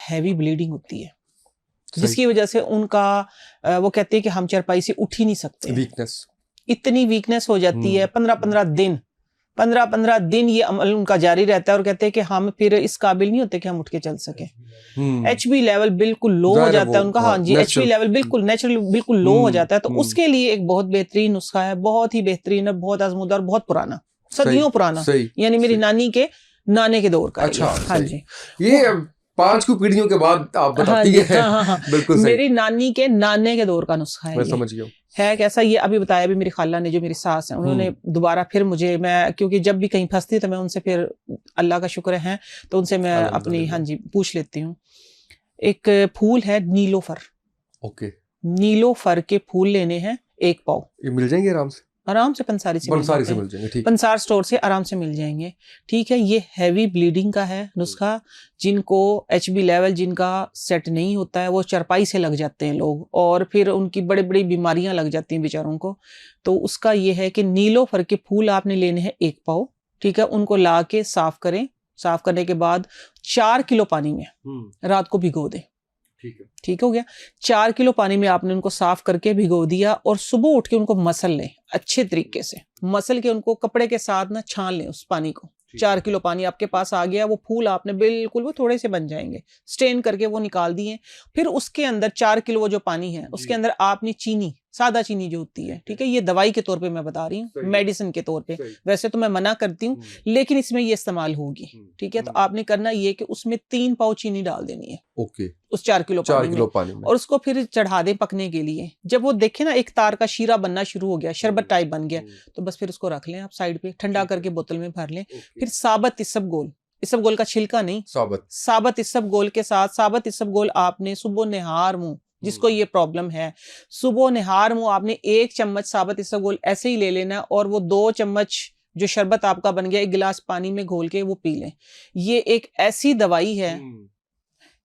Heavy bleeding होती है, जिसकी वजह से उनका वो कहते हैं कि हम चारपाई से उठ ही नहीं सकते, वीकनेस, इतनी वीकनेस हो जाती है। 15-15 दिन ये अमल उनका जारी रहता है और कहते हैं कि हम फिर इस काबिल नहीं होते कि हम उठ के चल सके। HB लेवल बिल्कुल लो हो जाता है उनका, हाँ जी, HB लेवल बिल्कुल नेचुरल बिल्कुल लो हो जाता है। तो उसके लिए एक बहुत बेहतरीन नुस्खा है, बहुत ही बेहतरीन है, बहुत आजमूदा और बहुत पुराना, सदियों पुराना, यानी मेरी नानी के नाने के दौर का। अच्छा, हाँ जी, ये 5 की पीढ़ियों के बाद आप बताती हैं। हाँ, बिल्कुल सही। मेरी नानी के नाने के दौर का नुस्खा है, मैं समझ गया है कैसा। ये अभी बताया भी मेरी खाला ने, जो मेरी सास है, उन्होंने दोबारा फिर मुझे, मैं क्योंकि जब भी कहीं फंसती तो मैं उनसे फिर, अल्लाह का शुक्र है, तो उनसे मैं अपनी, हाँ जी, पूछ लेती हूँ। एक फूल है नीलोफर, ओके, नीलोफर के फूल लेने हैं 1 पाव। ये मिल जाएंगे आराम से पंसारी से मिल जाएंगे, ठीक, पंसार स्टोर से आराम से मिल जाएंगे, ठीक है। ये हैवी ब्लीडिंग का है नुस्खा, जिनको HB लेवल जिनका सेट नहीं होता है, वो चारपाई से लग जाते हैं लोग, और फिर उनकी बड़ी बड़ी बीमारियां लग जाती हैं बेचारों को। तो उसका ये है कि नीलोफर के फूल आपने लेने हैं 1 पाव, ठीक है। उनको ला के साफ करें, साफ करने के बाद 4 किलो पानी में रात को भिगो दें, ठीक है, ठीक हो गया। 4 किलो पानी में आपने उनको साफ करके भिगो दिया, और सुबह उठ के उनको मसल लें, अच्छे तरीके से मसल के उनको कपड़े के साथ ना छान लें उस पानी को। 4 किलो पानी आपके पास आ गया, वो फूल आपने बिल्कुल, वो थोड़े से बन जाएंगे, स्ट्रेन करके वो निकाल दिए। फिर उसके अंदर 4 किलो वो जो पानी है, उसके अंदर आपने चीनी, सादा चीनी जो होती है, ठीक है, ये दवाई के तौर पे मैं बता रही हूँ, मेडिसिन के तौर पे, वैसे तो मैं मना करती हूँ, लेकिन इसमें ये इस्तेमाल होगी, ठीक है। तो आपने करना ये कि उसमें 3 पाव चीनी डाल देनी है, ओके, उस 4 किलो पानी में, और उसको फिर चढ़ा दें पकने के लिए। जब वो देखे ना एक तार का शीरा बनना शुरू हो गया, शरबत टाइप बन गया, तो बस फिर उसको रख लें आप साइड पे, ठंडा करके बोतल में भर लें। फिर साबत इसबगोल का छिलका नहीं, साबत इसबगोल के साथ, साबत इसबगोल आपने सुबह निहार मुंह, जिसको ये प्रॉब्लम है, सुबह निहार मुंह आपने 1 चम्मच साबत इसबगोल ऐसे ही ले लेना, और वो 2 चम्मच जो शरबत आपका बन गया 1 गिलास पानी में घोल के वो पी लें। ये एक ऐसी दवाई है,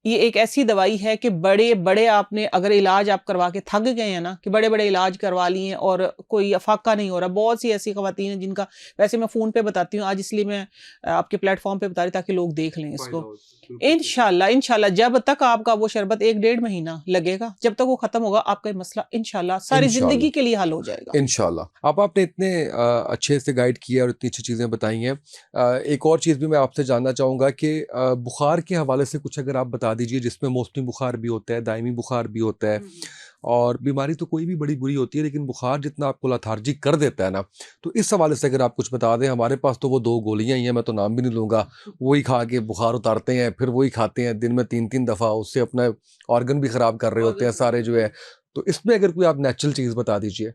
ये एक ऐसी दवाई है कि बड़े बड़े आपने अगर इलाज आप करवा के थक गए हैं ना, कि बड़े बड़े इलाज करवा लिए और कोई अफाका नहीं हो रहा, बहुत सी ऐसी खवातीन हैं जिनका, वैसे मैं फोन पे बताती हूँ आज, इसलिए मैं आपके प्लेटफॉर्म पे बता रही ताकि लोग देख लें इसको। इंशाल्लाह जब तक आपका वो शरबत 1-1.5 महीना लगेगा, जब तक वो खत्म होगा, आपका मसला इंशाल्लाह सारी जिंदगी के लिए हल हो जाएगा इंशाल्लाह। आपने इतने अच्छे से गाइड किया और इतनी अच्छी चीजें बताई हैं। एक और चीज भी मैं आपसे जानना चाहूंगा कि बुखार के हवाले से कुछ अगर आप बता दीजिए, जिसमें मौसमी बुखार भी होता है, दायमी बुखार भी होता है, और बीमारी तो कोई भी बड़ी बुरी होती है, लेकिन बुखार जितना आपको लथार्जिक कर देता है ना, तो इस हवाले से अगर आप कुछ बता दें। हमारे पास तो वो 2 गोलियां ही हैं, मैं तो नाम भी नहीं लूँगा, वही खा के बुखार उतारते हैं, फिर वही खाते हैं दिन में 3-3 दफ़ा, उससे अपना ऑर्गन भी ख़राब कर रहे होते हैं सारे जो है। तो इसमें अगर कोई आप नेचुरल चीज़ बता दीजिए।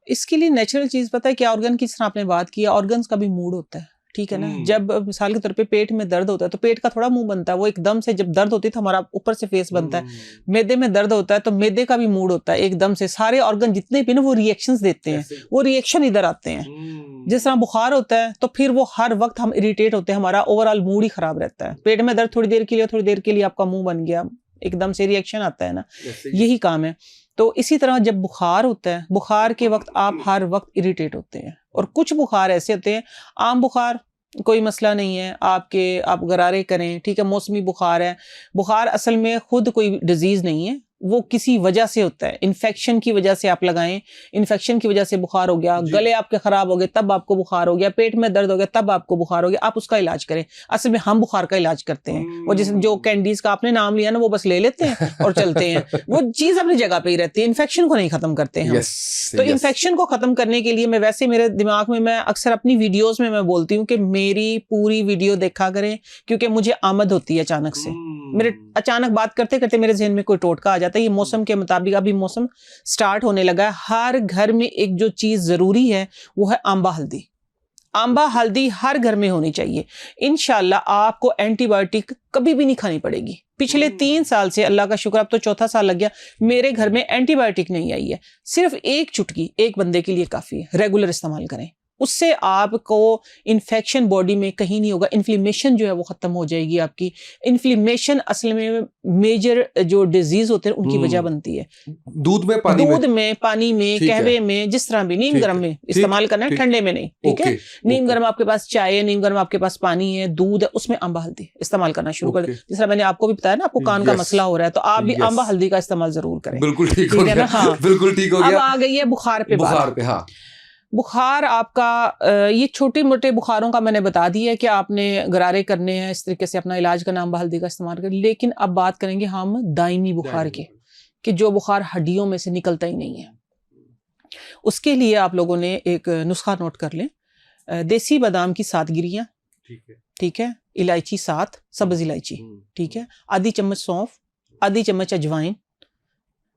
इसके लिए नेचुरल चीज़ पता है क्या, ऑर्गन की तरह आपने बात किया, ऑर्गन्स का भी मूड होता है, ठीक है ना। जब मिसाल के तौर पे पेट में दर्द होता है तो पेट का थोड़ा मुंह बनता है, वो एकदम से जब दर्द होती है तो हमारा ऊपर से फेस बनता है। मैदे में दर्द होता है तो मैदे का भी मूड होता है, एकदम से सारे ऑर्गन जितने भी ना वो रिएक्शंस देते हैं, वो रिएक्शन इधर आते हैं। जिस तरह बुखार होता है तो फिर वो हर वक्त हम इरिटेट होते हैं, हमारा ओवरऑल मूड ही खराब रहता है। पेट में दर्द थोड़ी देर के लिए आपका मुंह बन गया, एकदम से रिएक्शन आता है ना, यही काम है। तो इसी तरह जब बुखार होता है, बुखार के वक्त आप हर वक्त इरिटेट होते हैं, और कुछ बुखार ऐसे होते हैं, आम बुखार कोई मसला नहीं है, आप गरारे करें, ठीक है, मौसमी बुखार है, बुखार असल में खुद कोई डिजीज नहीं है, वो किसी वजह से होता है, इन्फेक्शन की वजह से आप लगाएं, इन्फेक्शन की वजह से बुखार हो गया, गले आपके खराब हो गए तब आपको बुखार हो गया, पेट में दर्द हो गया तब आपको बुखार हो गया, आप उसका इलाज करें। असल में हम बुखार का इलाज करते हैं, वो जिस जो कैंडीज का आपने नाम लिया ना, वो बस ले लेते हैं और चलते हैं, वो चीज अपनी जगह पे ही रहती है, इन्फेक्शन को नहीं खत्म करते हैं हम। तो इन्फेक्शन को खत्म करने के लिए मैं वैसे मेरे दिमाग में, मैं अक्सर अपनी वीडियोज में मैं बोलती हूँ कि मेरी पूरी वीडियो देखा करें, क्योंकि मुझे आमद होती है अचानक से, मेरे अचानक बात करते करते मेरे जहन में कोई टोटका आ जाता है। ये मौसम के मुताबिक अभी मौसम स्टार्ट होने लगा है, हर घर में एक जो चीज जरूरी है वो है आंबा हल्दी। आंबा हल्दी हर घर में होनी चाहिए। इंशाल्लाह आपको एंटीबायोटिक कभी भी नहीं खानी पड़ेगी। पिछले 3 साल से, अल्लाह का शुक्र अब तो 4था साल लग गया, मेरे घर में एंटीबायोटिक नहीं आई है। सिर्फ 1 चुटकी एक बंदे के लिए काफी है, रेगुलर इस्तेमाल करें। उससे आपको इन्फेक्शन बॉडी में कहीं नहीं होगा, इन्फ्लेमेशन जो है वो खत्म हो जाएगी आपकी। इन्फ्लेमेशन असल में मेजर जो डिजीज होते हैं उनकी वजह बनती है। दूध में, पानी दूध में, पानी में, कहवे में, जिस तरह भी, नीम गर्म में इस्तेमाल करना है, ठंडे में नहीं, ठीक है। नीम गर्म आपके पास चाय है, नीम गर्म आपके पास पानी है, दूध है, उसमें अम्बा हल्दी इस्तेमाल करना शुरू कर दे। जिस तरह मैंने आपको भी बताया ना, आपको कान का मसला हो रहा है, तो आप भी अम्बा हल्दी का इस्तेमाल जरूर करें। बिल्कुल ठीक हो गया, हाँ, बिल्कुल ठीक हो गया। अब आ गई है बुखार पे बात। हाँ, बुखार आपका ये छोटे मोटे बुखारों का मैंने बता दिया है कि आपने गरारे करने हैं, इस तरीके से अपना इलाज करना, अम्बा हल्दी का इस्तेमाल करें। लेकिन अब बात करेंगे हम दायमी बुखार की, कि जो बुखार हड्डियों में से निकलता ही नहीं है। उसके लिए आप लोगों ने एक नुस्खा नोट कर लें। देसी बादाम की 7 गिरियाँ, ठीक है, इलायची 7, सब्ज इलायची, ठीक है, आधी चम्मच सौंफ, आधी चम्मच अजवाइन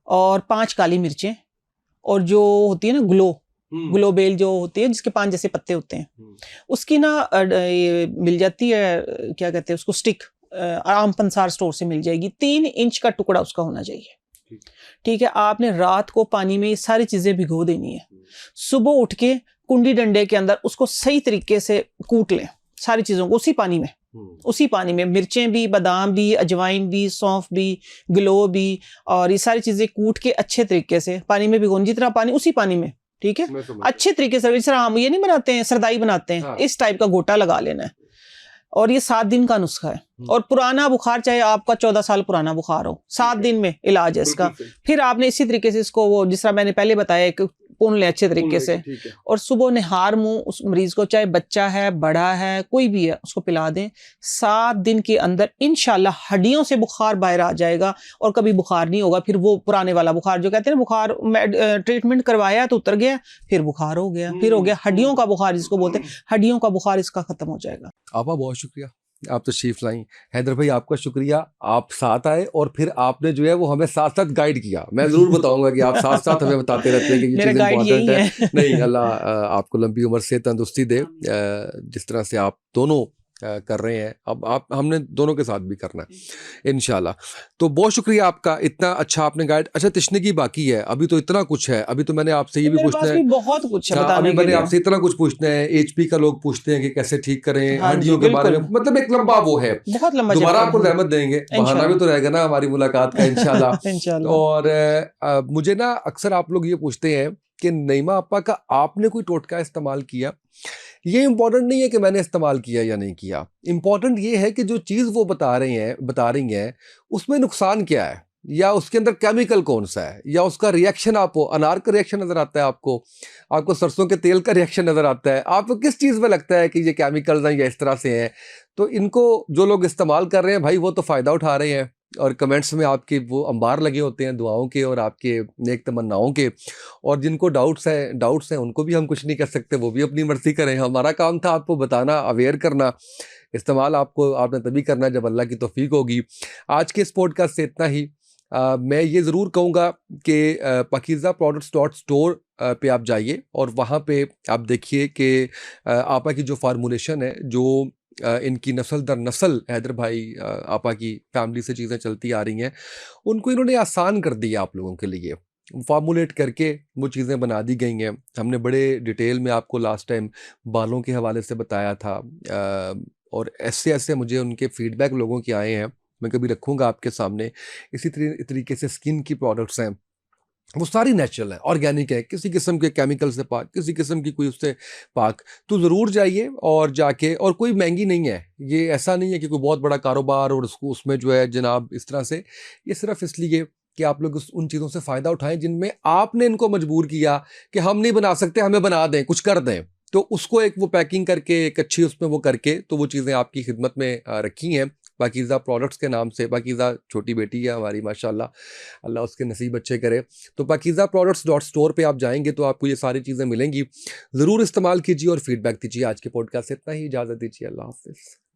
और 5 काली मिर्चें, और जो होती है ना ग्लोबेल जो होती है जिसके 5 जैसे पत्ते होते हैं, उसकी ना ये मिल जाती है, क्या कहते हैं उसको, स्टिक, आम पंसार स्टोर से मिल जाएगी। 3 इंच का टुकड़ा उसका होना चाहिए, ठीक है। आपने रात को पानी में ये सारी चीजें भिगो देनी है। सुबह उठ के कुंडी डंडे के अंदर उसको सही तरीके से कूट लें, सारी चीजों को उसी पानी में, मिर्चें भी, बादाम भी, अजवाइन भी, सौंफ भी, ग्लो भी, और ये सारी चीजें कूट के अच्छे तरीके से पानी में भिगोनी, जितना पानी उसी पानी में, ठीक है, अच्छे तरीके से। जिस तरह हम ये नहीं बनाते हैं, सरदाई बनाते हैं, इस टाइप का गोटा लगा लेना है। और ये 7 दिन का नुस्खा है। और पुराना बुखार, चाहे आपका 14 साल पुराना बुखार हो, 7 दिन में इलाज है इसका। फिर आपने इसी तरीके से इसको, वो जिस तरह मैंने पहले बताया, एक पुन ले अच्छे तरीके से, और सुबह निहार मुंह उस मरीज को, चाहे बच्चा है, बड़ा है, कोई भी है, उसको पिला दें। 7 दिन के अंदर इंशाल्लाह हड्डियों से बुखार बाहर आ जाएगा और कभी बुखार नहीं होगा। फिर वो पुराने वाला बुखार जो कहते हैं ना, बुखार ट्रीटमेंट करवाया तो उतर गया, फिर बुखार हो गया, फिर हो गया हड्डियों का बुखार जिसको बोलते हैं, हड्डियों का बुखार इसका खत्म हो जाएगा। आपा बहुत शुक्रिया, आप तशरीफ लाई। हैदर भाई आपका शुक्रिया, आप साथ आए और फिर आपने जो है वो हमें साथ साथ गाइड किया। मैं ज़रूर बताऊंगा कि आप साथ साथ हमें बताते रहते हैं कि ये चीज़ इम्पोर्टेंट है। नहीं, अल्लाह आपको लंबी उम्र से तंदुरुस्ती दे, जिस तरह से आप दोनों कर रहे हैं, अब आप हमने दोनों के साथ भी करना है इंशाल्लाह। तो बहुत शुक्रिया आपका, इतना अच्छा आपने गाइड। अच्छा, तिश्ने की बाकी है, अभी तो इतना कुछ है, अभी तो मैंने आपसे ये भी पूछना है, बहुत कुछ है, अभी मैंने आपसे इतना कुछ पूछना है। HP का लोग पूछते हैं कि कैसे ठीक करें हड्डियों के बारे में, मतलब एक लंबा वो है, बहुत लंबा, दोबारा आपको रहमत देंगे, बहाना भी तो रहेगा ना हमारी मुलाकात का इंशाल्लाह। और मुझे ना अक्सर आप लोग ये पूछते हैं कि नईमा आपा का आपने कोई टोटका इस्तेमाल किया। ये इम्पोर्टेंट नहीं है कि मैंने इस्तेमाल किया या नहीं किया, इम्पोर्टेंट ये है कि जो चीज़ वो बता रही हैं उसमें नुकसान क्या है, या उसके अंदर केमिकल कौन सा है, या उसका रिएक्शन, आपको अनार का रिएक्शन नज़र आता है, आपको सरसों के तेल का रिएक्शन नज़र आता है, आपको किस चीज़ में लगता है कि ये केमिकल्स हैं या इस तरह से हैं। तो इनको जो लोग इस्तेमाल कर रहे हैं भाई, वो तो फ़ायदा उठा रहे हैं, और कमेंट्स में आपके वो अंबार लगे होते हैं दुआओं के और आपके नेक तमन्नाओं के। और जिनको डाउट्स हैं उनको भी हम कुछ नहीं कर सकते, वो भी अपनी मर्जी करें। हमारा काम था आपको बताना, अवेयर करना। इस्तेमाल आपने तभी करना जब अल्लाह की तौफीक होगी। आज के इस पॉडकास्ट से इतना ही। मैं ये ज़रूर कहूँगा कि पाकीज़ा प्रोडक्ट्स .store पे आप जाइए और वहाँ पे आप देखिए कि आपा की जो फार्मूलेशन है, जो इनकी नस्ल दर नस्ल हैदर भाई आपा की फैमिली से चीज़ें चलती आ रही हैं, उनको इन्होंने आसान कर दिया आप लोगों के लिए, फार्मूलेट करके वो चीज़ें बना दी गई हैं। हमने बड़े डिटेल में आपको लास्ट टाइम बालों के हवाले से बताया था, और ऐसे मुझे उनके फीडबैक लोगों के आए हैं, मैं कभी रखूँगा आपके सामने। इसी तरीके से स्किन की प्रोडक्ट्स हैं, वो सारी नेचुरल है, ऑर्गेनिक है, किसी किस्म के केमिकल से पाक, किसी किस्म की कोई उससे पाक। तो ज़रूर जाइए और जाके, और कोई महंगी नहीं है, ये ऐसा नहीं है कि कोई बहुत बड़ा कारोबार और उसको उसमें जो है जनाब इस तरह से। ये सिर्फ इसलिए कि आप लोग उन चीज़ों से फ़ायदा उठाएं जिनमें आपने इनको मजबूर किया कि हम नहीं बना सकते, हमें बना दें, कुछ कर दें। तो उसको एक वो पैकिंग करके, एक अच्छी उसमें वो करके, तो वो चीज़ें आपकी खिदमत में रखी हैं पाकीज़ा प्रोडक्ट्स के नाम से। पाकीज़ा छोटी बेटी है हमारी, माशाल्लाह, अल्लाह उसके नसीब अच्छे करे। तो पाकीज़ा प्रोडक्ट्स .store पे आप जाएंगे तो आपको ये सारी चीज़ें मिलेंगी, ज़रूर इस्तेमाल कीजिए और फीडबैक दीजिए। आज के पॉडकास्ट से इतना ही, इजाज़त दीजिए, अल्लाह हाफ़िज़।